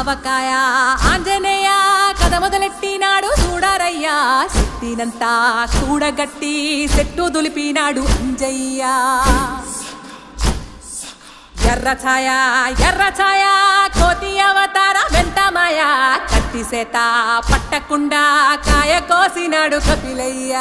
ఆవకాయ ఆంజనేయ కథ మొదలెట్టినాడు చూడారయ్యా శక్తినంతా కూడగట్టి చెట్టు దులిపినాడు అంజయ్య ఎర్ర ఛాయ కోతి అవతార వెంటమాయ కత్తి సేత పట్టకుండా కాయ కోసినాడు కపిలయ్య